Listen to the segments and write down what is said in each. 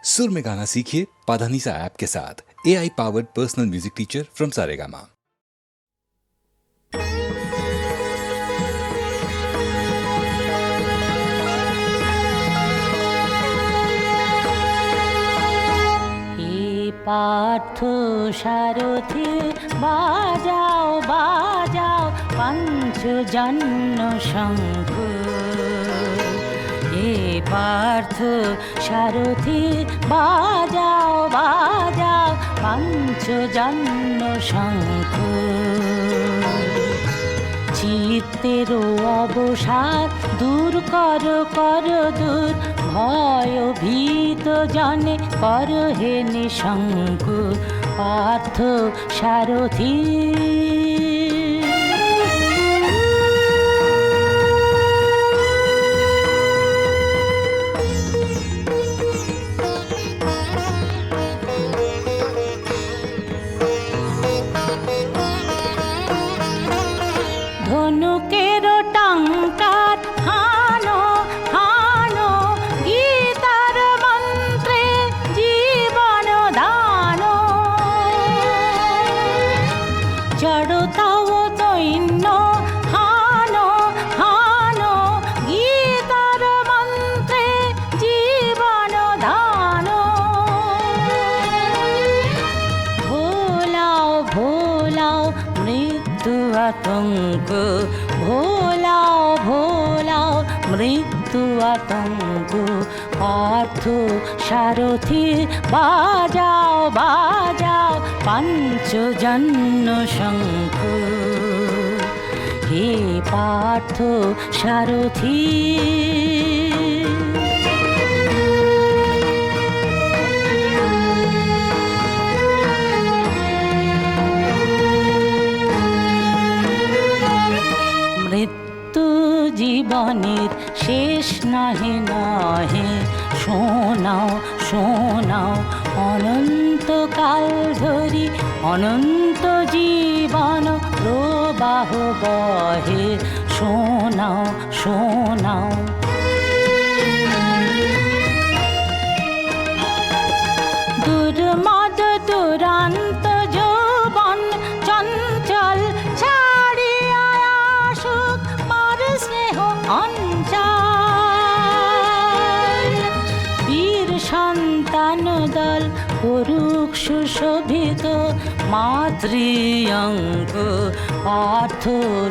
सुर में गाना सीखिए पाधानीसा ऐप के साथ। AI powered personal music teacher from Saregama. Partha সারথি বাজাও বাজাও পঞ্চজন্য শঙ্খ। হে পার্থ সারথি বাজাও বাজাও পঞ্চজন্য শঙ্খ। চিত্তের অবসাদ দূর কর কর দূর, ভয় ভীত জনে কর হে নিঃশঙ্ক। পার্থ সারথি ধনুকের টঙ্কার হানো হানো, গীতার মন্ত্রে জীবন দান। জড়তাও দৈন্য হানো হানো, গীতার মন্ত্রে জীবন দান। ভোলাও ভোলাও মৃত্যু আতঙ্ক, ভোলাও ভোলাও মৃত্যু আতঙ্ক। পার্থ সারথি বাজাও বাজাও পঞ্চজন্য শঙ্খ। হে পার্থ সারথি মৃত্যু জীবনের শেষ নহে নহে, শোনাও শোনাও অনন্তকাল ধরি অনন্ত জীবন প্রবাহ বহে। শোনাও শোনাও দুর্মদ দুরান্ত যৌবন চঞ্চল ছাড়িয়া আসুক মার স্নেহ অঞ্চল। বীর সন্তান দল করুক সুশোভিত মাতৃঅঙ্ক। পার্থ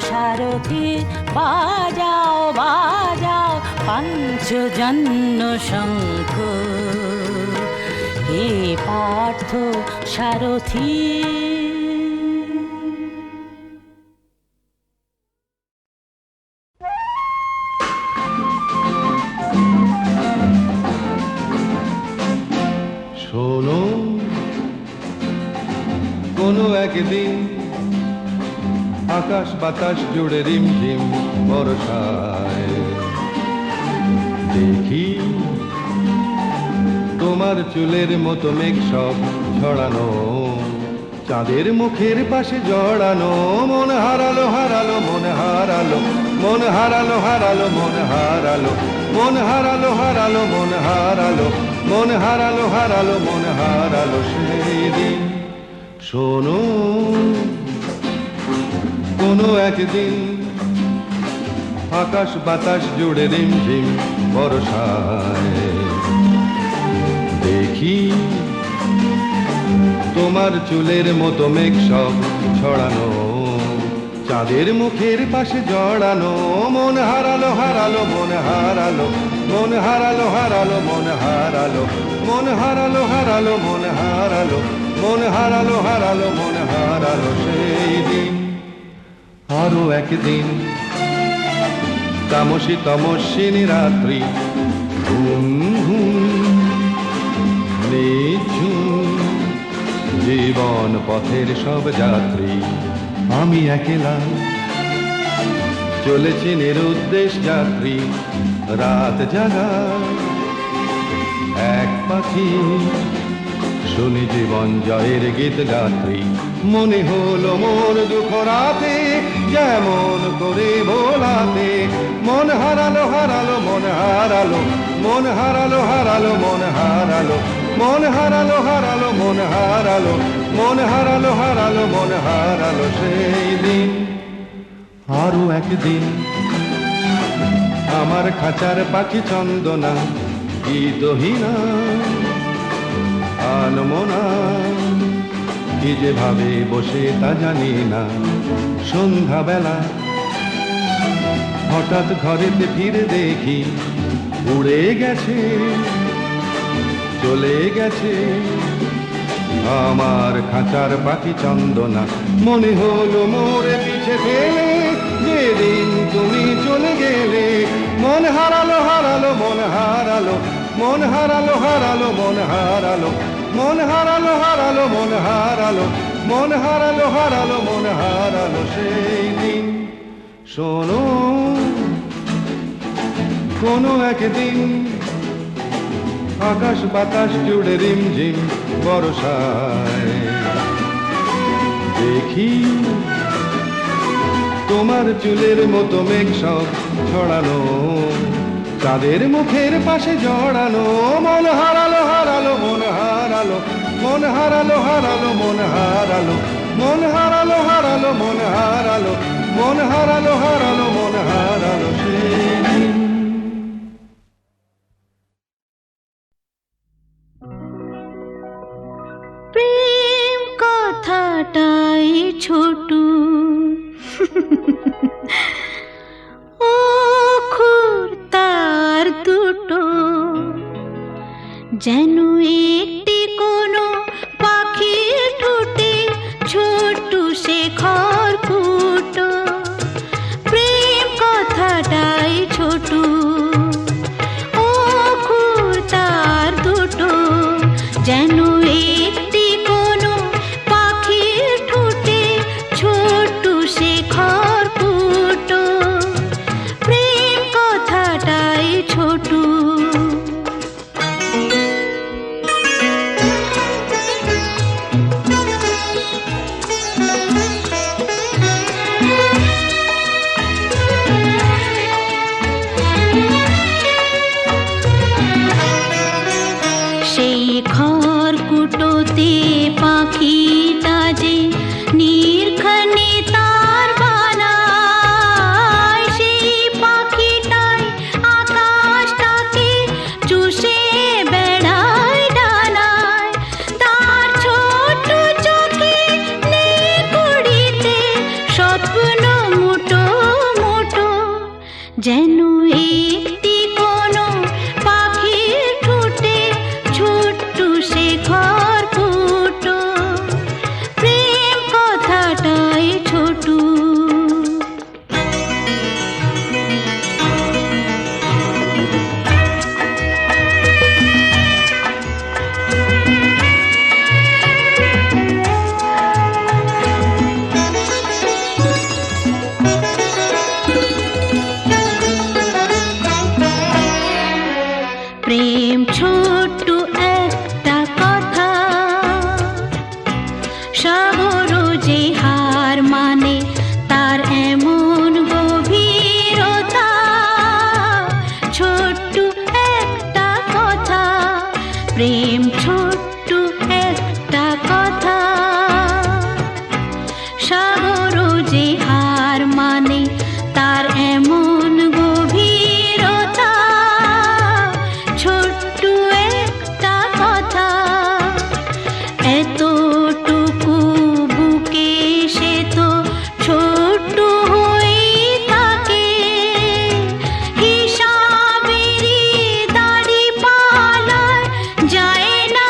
সারথি বাজাও বাজাও পঞ্চজন্য শঙ্খ। হে পার্থ সারথি শোনো কোনো একদিন আকাশ বাতাস জুড়ে রিমঝিম বর্ষায় দেখি তোমার চুলের মতো মেঘ সব ছড়ানো, চাঁদের মুখের পাশে জড়ানো। মন হারালো হারালো মন হারালো, মন হারালো হারালো মন হারালো, মন হারালো হারালো মন হারালো, মন হারালো হারালো মন হারালো সেই দিন। শোনো কোনো একদিন আকাশ বাতাস জুড়ে রিমঝিম বর্ষায় দেখি তোমার চুলের মতো মেঘ সব ছড়ানো, চাঁদের মুখের পাশে জড়ানো। মন হারালো হারালো মন হারালো, মন হারালো হারালো মন হারালো, মন হারালো হারালো মন হারালো, মন হারালো হারালো মন হারালো সেই দিন। আরো একদিন তামসী তমস্বিনী রাত্রি, ঘুম ঘুম নিঝুম জীবন পথের সব যাত্রী। আমি একলা চলেছি নিরুদ্দেশ যাত্রী, রাত জাগা এক পাখি শুনি জীবন জয়ের গীত গাত্রী। মনে হলো মোর দুঃখ রাতে যেমন করে ভোলাতে, মন হারালো হারালো মন হারালো, মন হারালো হারালো মন হারালো, মন হারালো হারালো মন হারালো, মন হারালো হারালো মন হারালো সেই দিন। আরো একদিন আমার খাঁচার পাখি চন্দনা গীতহীনা আনমনা, কি যে ভাবে বসে তা জানি না। সন্ধ্যাবেলা হঠাৎ ঘরেতে ফিরে দেখি উড়ে গেছে, চলে গেছে আমার খাঁচার পাখি চন্দনা। মনে হলো মোরে পিছে ফেলে যেদিন তুমি চলে গেলে। মন হারালো হারালো মন হারালো, মন হারালো হারালো মন হারালো, মন হারালো হারালো মন হারালো, মন হারালো হারালো মন হারালো সেই দিন। শোনো কোনো একদিন আকাশ বাতাস জুড়ে রিমঝিম বর্ষায় দেখি তোমার চুলের মতো মেঘ সব ছড়ানো, চাঁদের মুখের পাশে জড়ানো। মন হারালো হারালো মন হারালো, মন হারালো হারালো মন হারালো, মন হারালো হারালো মন হারালো, মন হারালো হারালো মন হারালো সেই দিন। প্রেম কথাটাই ছোট, অক্ষর তার দুটো, যেন একটি কোনো পাখির ঠোঁটে ছোট্ট সে খড়কুটো। প্রেম কথাটাই ছোট, অক্ষর তার দুটো, যেন একটি কোনো পাখির ঠোঁটে ছোট্ট সে খড়কুটো। প্রেম কথাটাই ছোট। সেই খড়কুটোতে পাখিটা যে নির্ঘানে তার বানায়, সেই পাখিটাই আকাশটাকে চুষে বেড়ায় ডানায়। তার ছোট চোখে নেই কুড়িতে স্বপ্ন মুটো মুটো, যেন একটি কোনো পাখির ঠোঁটে ছোট্ট সে খড়কুটো। প্রেম কথাটাই ছোট। প্রেম ছোট্ট একটা কথা, সাগর যে হার মানে তার এমন গভীরতা। ছোট্ট একটা কথা, প্রেম ছোট্ট একটা কথা, সাগর যে হার মানে তার এমন গভীরতা। ছোট্ট একটা কথা, এতটুকু বুকে সে তো ছোট্ট হয়ে থাকে। হিসাবেরই দাড়ি পালায় যায় না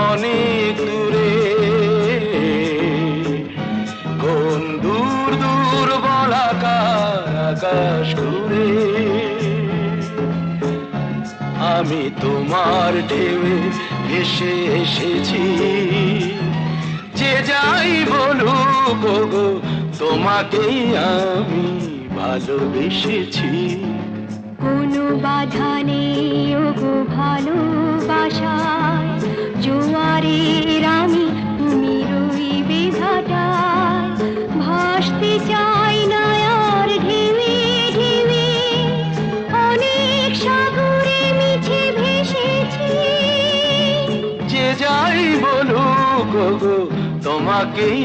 অনেক দূরে কোন দূর দূর বলাকার আকাশ ঘুরে আমি তোমার ঢেউয়ে ভেসে এসেছি যে যাই বলুক গো তোমাকেই আমি ভালোবেসেছি কোনো বাধা নেই ওগো ভালোবাসায় জোয়ারের আমি তুমি রইবে ভাটায় ভাসতে চাই না আর ঢেউে ঢেউে অনেক সাগরে মিছে ভেসেছি যে যাই বলুক গো তোমাকেই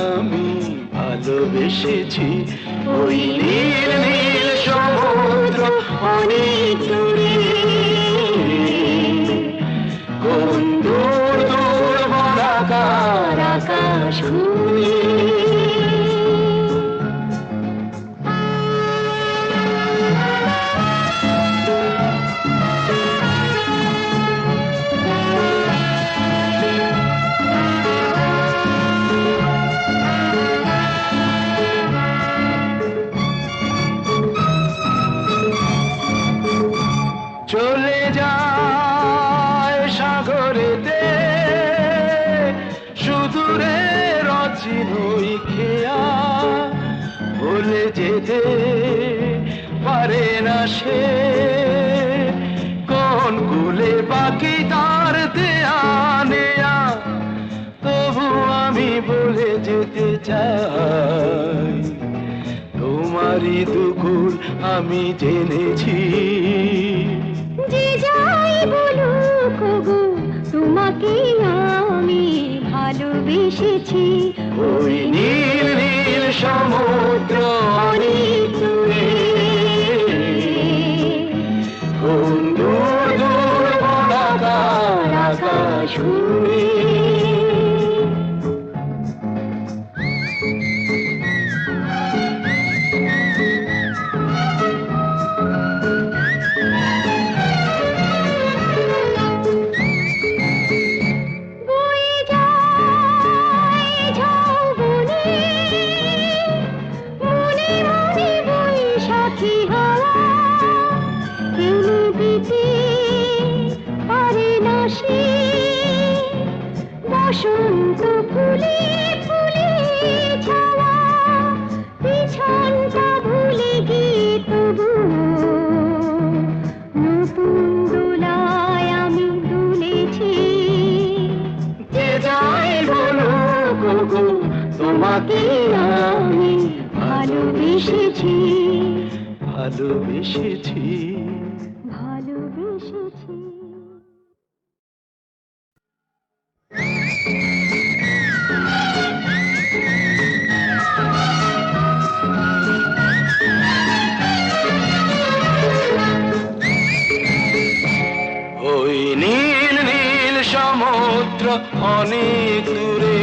আমি ভালোবেসেছি ওই নীল নীল সমুদ্র অনেক দূরে কোন দূর দূর বলাকার আকাশ ঘুরে যেতে পারে না সে, কোন কুলে বাকি তার দেয়া নেয়া, তবু আমি বলে যেতে চাই তোমারই দুকুল আমি জেনেছি। যে যাই বলুক গো তোমাকে আমি ভালোবেসেছি। ওই নীল নীল সমুদ্র অনেক দূরে, কোন দূর দূর বলাকার আকাশ উড়ে। বয়ে যায় ঝাউবনে, মনে মনে বৈশাখী হাওয়া, এনে দিতে পারে না সে, বসন্ত ফুলে ফুলে ছাওয়া, পিছনটা ভুলে গিয়ে তবু নতুন দোলায় আমি দুলেছি। যে যাই বলুক গো তোমাকে আমি ভালোবেসেছি, ভালোবেসেছি। ভালোবেসেছি। ওই নীল নীল সমুদ্র অনেক দূরে,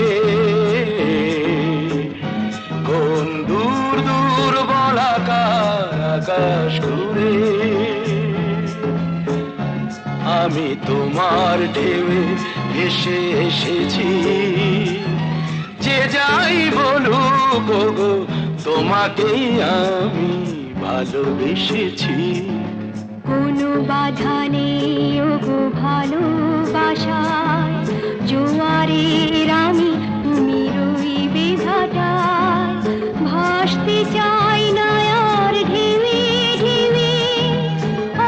কোন দূর দূর বলাকার আকাশ ঘুরে, আমি তোমার ঢেউয়ে ভেসে এসেছি। যে যাই বলুক গো তোমাকেই আমি ভালোবেসেছি। কোনো বাধা নেই ওগো ভালোবাসায়, জোয়ারের আমি তুমি রইবে ভাটায়, ভাসতে চাই না আর ঢেউয়ে ঢেউয়ে,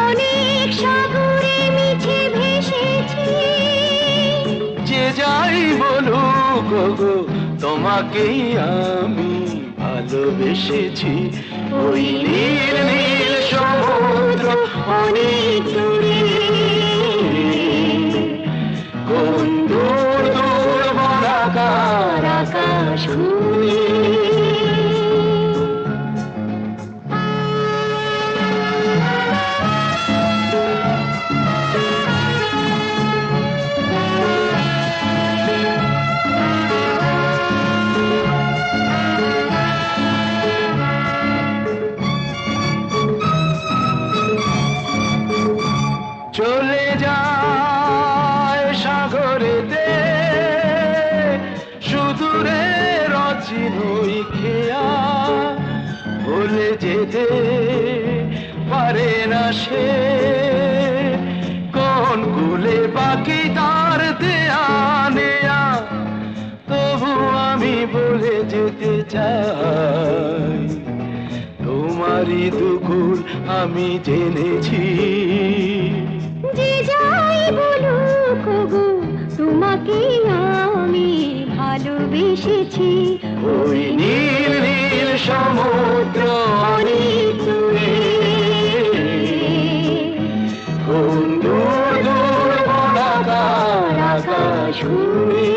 অনেক সাগরে মিছে ভেসেছি। যে যাই বলুক গো তোমাকেই আমি ভালোবেসেছি। ওই নীল নীল সমুদ্র অনেক দূরে, কোন দূর দূর বলাকার আকাশ ঘুরে। চলে যায় সাগরেতে সুদূরে রচিনুই খেয়া, ভুলে যেতে পারে না সে, কোন কুলে বাকি তার দেয়া নেয়া, তবু আমি বলে যেতে চাই তোমারই দুকুল আমি জেনেছি। যে যাই বলুক গো তোমাকে আমি ভালোবেসেছি। ওই নীল নীল সমুদ্র অনেক দূরে, কোন দূর দূর বলাকার আকাশ উড়ে।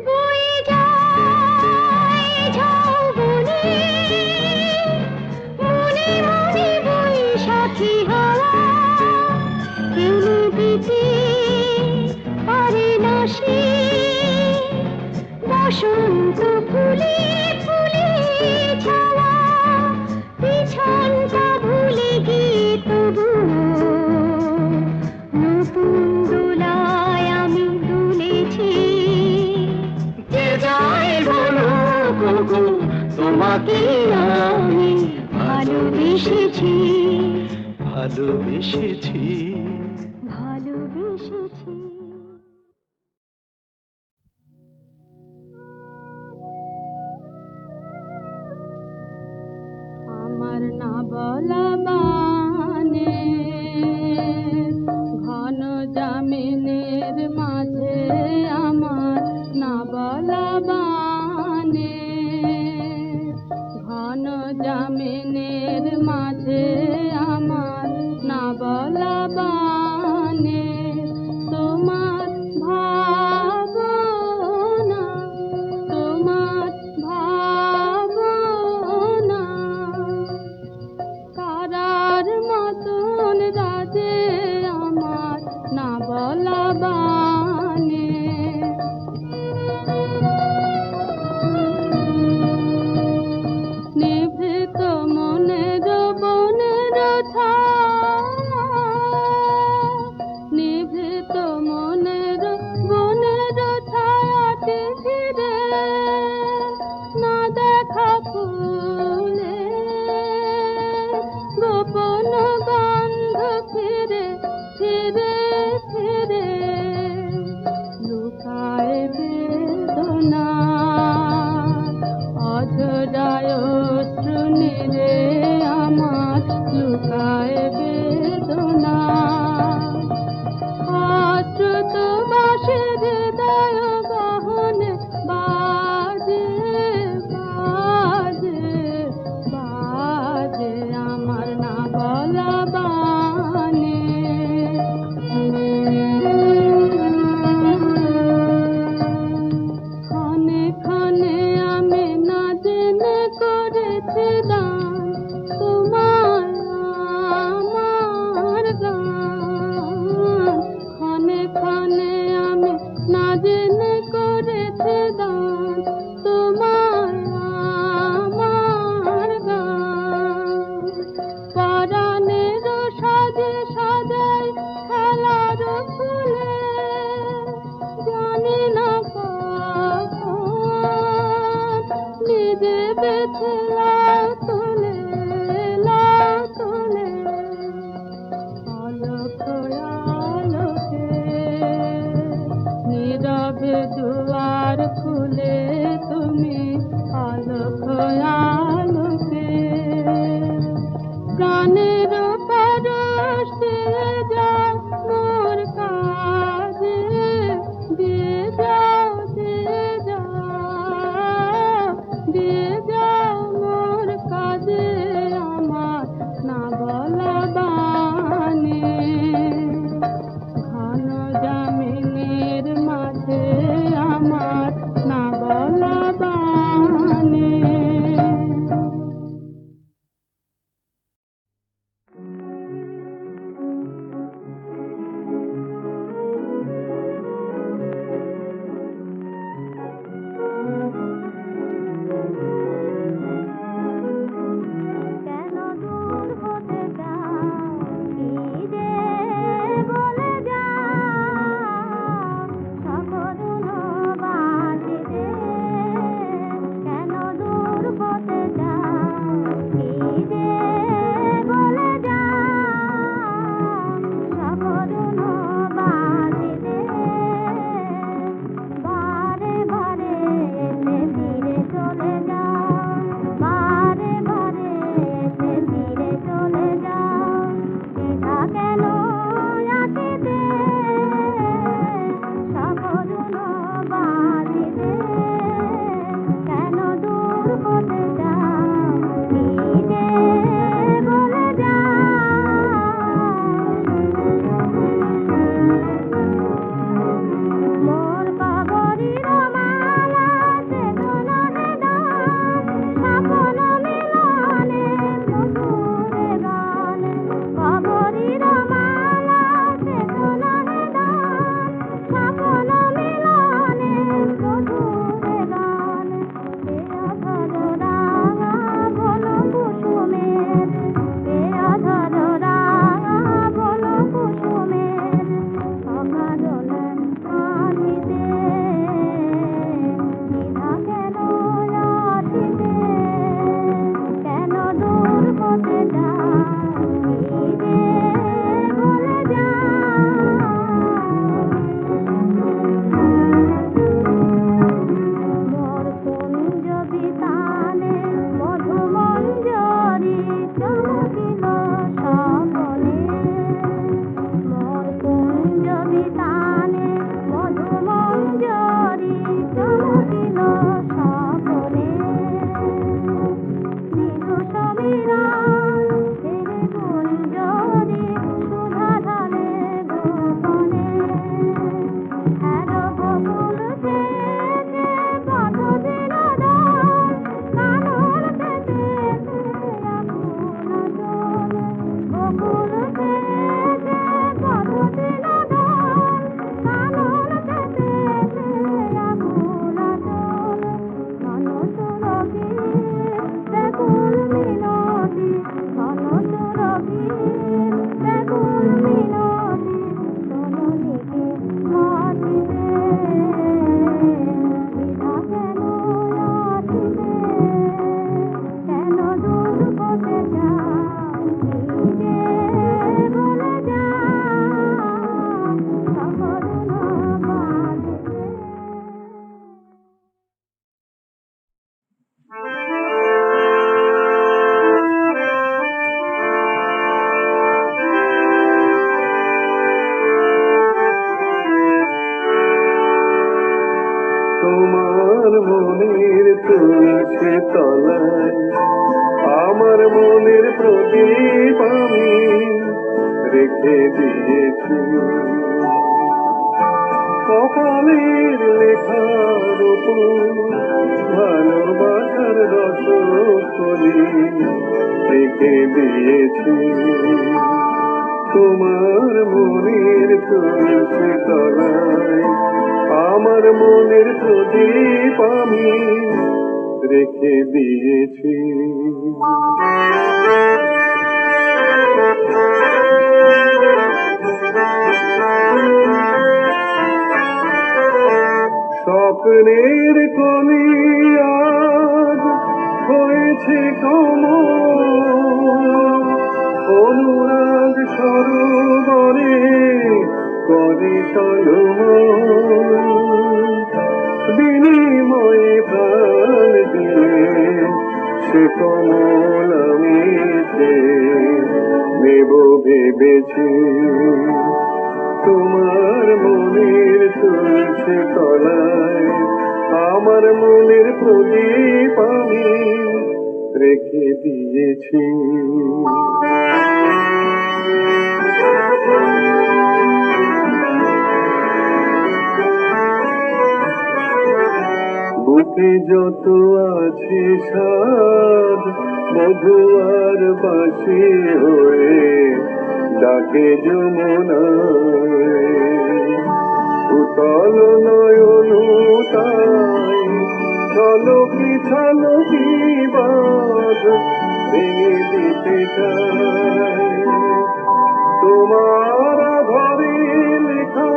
বয়ে যায় ঝাউবনে, ভালোবেসেছি ভালোবেসেছি ভালোবেসেছি আমার না বলা বানে ঘন জামিনের মাঝে আমার না বলা বানে ঘন জামিনের মাঝে আমার না বলা বানে তোমার ভাবনা তোমার ভাবনা তারার মতন রাজে আমার না বলা বানে নিভৃত মনের বনের ছায়া নিভৃত মনের বনের ছায়াতে ফিরে না দেখা ফুলে গোপন গন্ধ ফিরে ফিরে ফিরে লুকায় বেদনা অঝরায় শ্রুনিরে আমার লুকায় বেদনা অশ্রুত বাসের হৃদয় গহনে বাজে বাজে বাজে আমার না বলা বানে ক্ষণে ক্ষণে আমি না জেনে করেছি দান তোমার মনের তুলসী তলায় আমার মনের প্রদীপ আমি রেখে দিয়েছি। কপালের লেখার উপর ভালোবাসার রসকলি রেখে দিয়েছি। তোমার মনের তুলসী তলায় আমার মনের প্রদীপ আমি রেখে দিয়েছি। স্বপ্নের কলি আজ হয়েছে কোমল, অনুরাগ সরোবরে করে টলমল। বিনিময়ে প্রাণ দিয়ে সে কমল আমি নেব ভেবেছি। তোমার মনের তুলসী তলায় আমার মনের প্রদীপ আমি রেখে দিয়েছি। বুকে যত আছে সাদ মধু আর বাঁশি হয়ে ডাকে যমুনায়। উতল নয়ন তাই ছলকি ছলকি বাঁধ ভেঙে দিতে চায়। তোমার ঘরে লেখা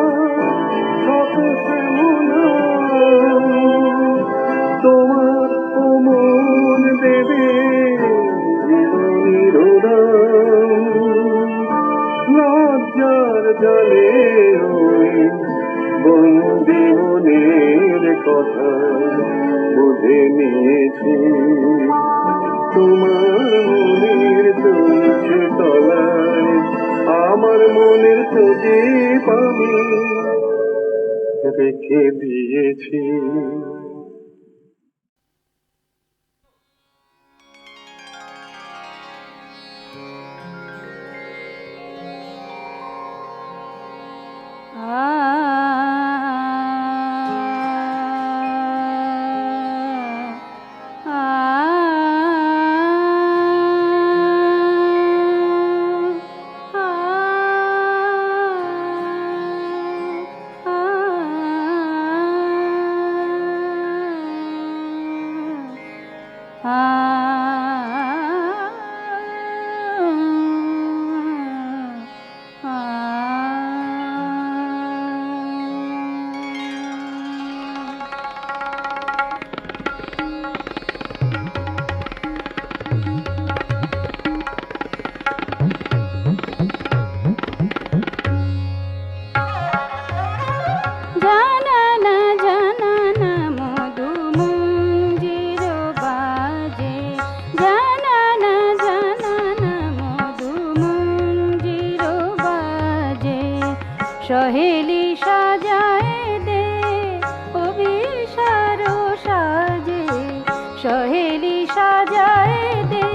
শত শ্যামলা তোমার মন দেবে জীবনের উড়ান। লজ্জার জলে ওই বন্দি মনের কথা বুঝে নিয়েছি। তোমার মনের তুলসী তলায় আমার মনের প্রদীপ আমি রেখে দিয়েছি। সহেলি সাজায় দে অভিসার সাজে, সহেলি সাজায় দে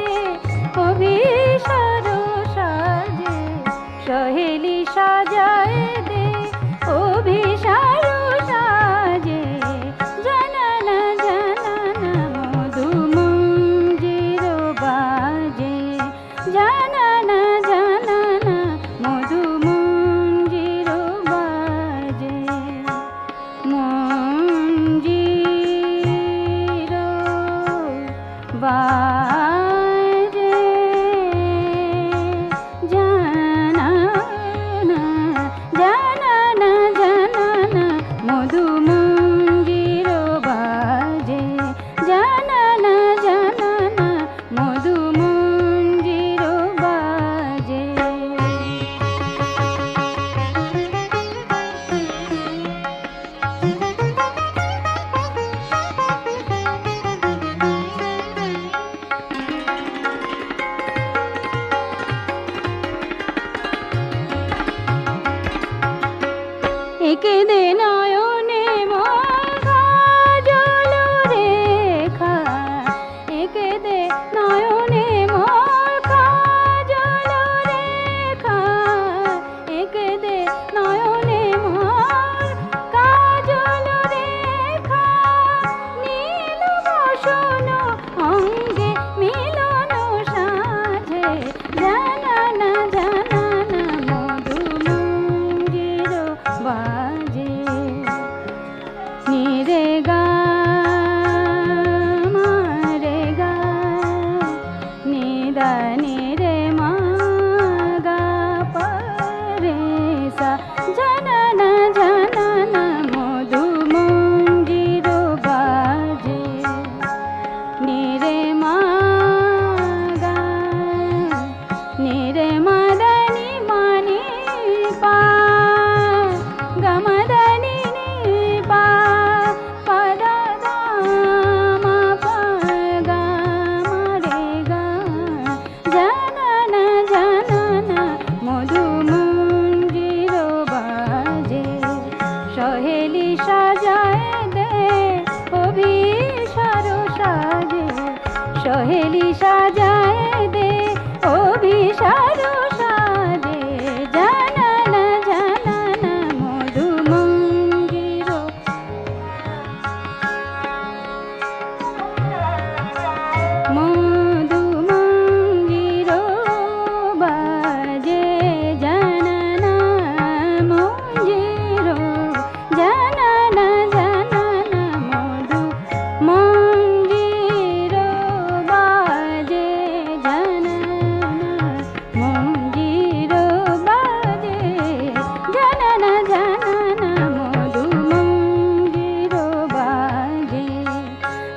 অভিসার সাজে, সহেলি সাজায় দে অভিসার সাজে। জানানা জানানা মধু মঞ্জির বাজে, জানানা জানানা মধু মঞ্জির বাজে। মঞ্জির বাজে জানানা জানানা জানানা মধু মঞ্জির বাজে, জানানা জানানা মধু মঞ্জির বাজে। একে দে নয়নে মা কাজল दा नि रे मा गा प रे सा जनन जनन मधु मंजीरो बाजे नि रे मा गा नि रे मा दा नि मा नि पा गा मा दा नि पा पा दा दा मा पा गा मा रे गा जनन जनन मधु मंजीरो बाजे सहेली साजाए दे अभिसारो साजे सहेली साजाए दे अभिसारो साजे जनन जनन मधु मंजीरो मधु मंजीरो बाजे जनन मंजीरो जनन जनन मधु मंजीरो बाजे जनन मंजीरो बाजे जनन जनन मधु मंजीरो बाजे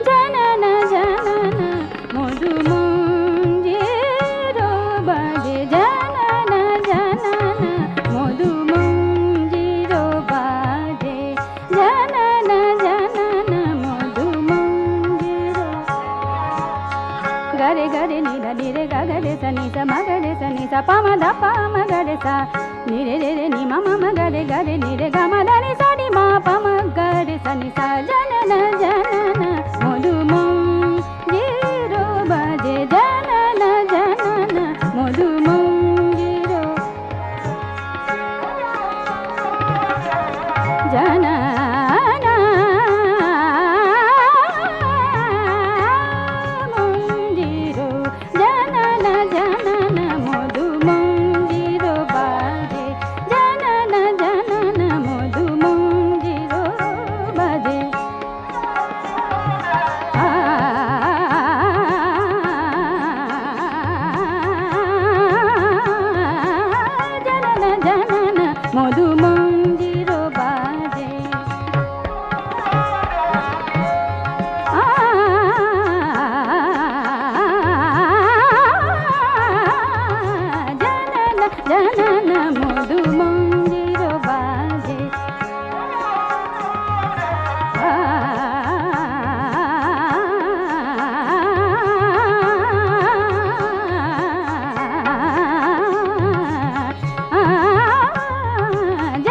जनन जनन मधु मंजीरो बाजे जनन जनन मधु मंजीरो बाजे जनन जनन मधु मंजीरो गरे गरे नि दा नि रे गा गा रे सा नि सा मा गा रे सा नि सा पा मा दा पा मा गा रे सा नि रे रे रे नि मा मा मा गा रे नि रे गा मा दा नि सा नि मा पा मा गा रे सा नि सा जनन जनन मधु मंजीरो बाजे जनन जनन मधु मंजीरो जनन मंजीरो जनन जनन मधु मंजीरो बाजे जनन जनन मधु मंजीरो बाजे जनन जनन मधु मंजीरो बाजे जनन जनन मधु मंजीरो बाजे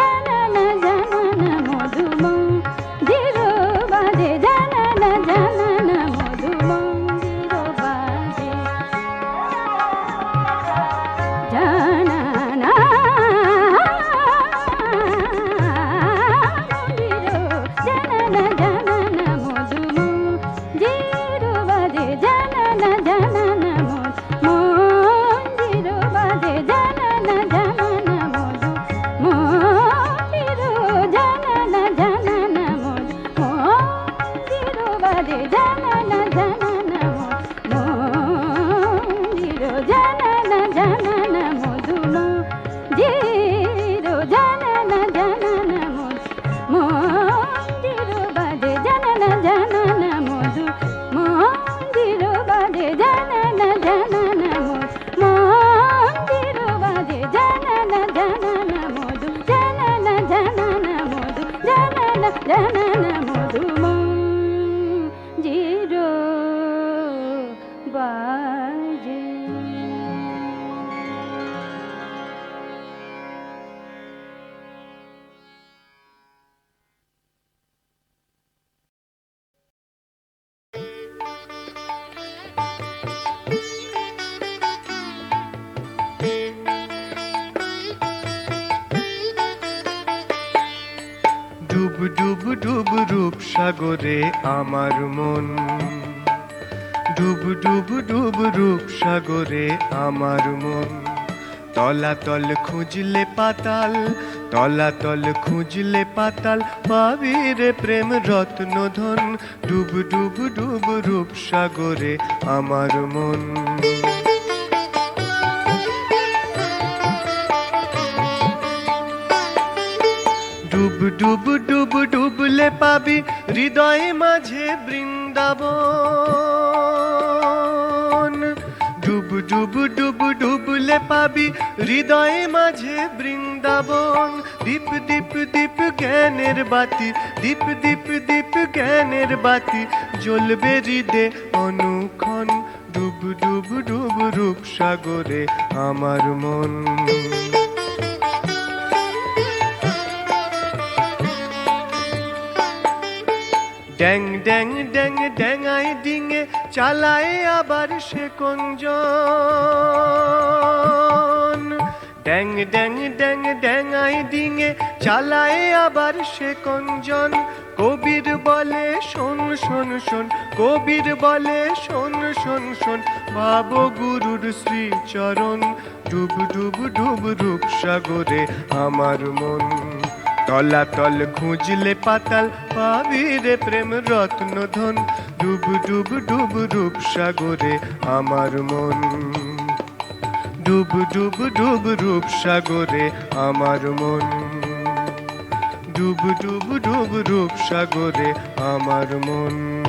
जनन जनन मधु मंजीरो बाजे जनन जनन मधु मंजीरो बाजे जनन मंजीरो जनन जनन मधु मंजीरो बाजे जनन जनन मंजीरो बाजे जनन जनन मधु मंजीरो जनन जनन मधु मंजीरो बाजे जनन जनन मंजीरो जनन जनन मधु मंजीरो जनन जनन मंजीरो बाजे जनन जनन मधु मंजीरो बाजे जनन जनन मंजीरो बाजे जनन जनन मधु जनन जनन मधु जनन जनन मधु मंजीरो बाजे ডুব ডুব ডুব রূপ সাগরে আমার মন ডুব ডুব ডুব রূপ সাগরে আমার মন তলাতল খুঁজলে পাতাল তলাতল খুঁজলে পাতাল পাবি রে প্রেম রত্ন ধন ডুব ডুব ডুব রূপ সাগরে আমার মন হৃদয়ে মাঝে বৃন্দাবন। ডুব ডুব ডুব ডুবলে পাবি হৃদয়ে মাঝে বৃন্দাবন। দীপ দীপ দীপ জ্ঞানের বাতি, দীপ দীপ দীপ জ্ঞানের বাতি, জ্বলবে হৃদে অনুক্ষণ। ডুব ডুব ডুব রূপ সাগরে আমার মন। ড্যাং ড্যাং ড্যাং ড্যাঙাই ডিঙে চালায় আবার সে কঞ্জন। ড্যাং ড্যাং ড্যাং ড্যাঙাই ডিঙে চালায় আবার সে কঞ্জন। কবির বলে শোন শোন শোন, কবির বলে শোন শোন শোন, ভাব গুরুর শ্রীচরণ। ডুব ডুব ডুব রূপ সাগরে আমার মন। তলাতল খুঁজলে পাতাল পাবি রে প্রেম রত্ন ধন। ডুব ডুব ডুব রূপ সাগরে আমার মন। ডুব ডুব ডুব রূপ সাগরে আমার মন। ডুব ডুব ডুব রূপ সাগরে আমার মন।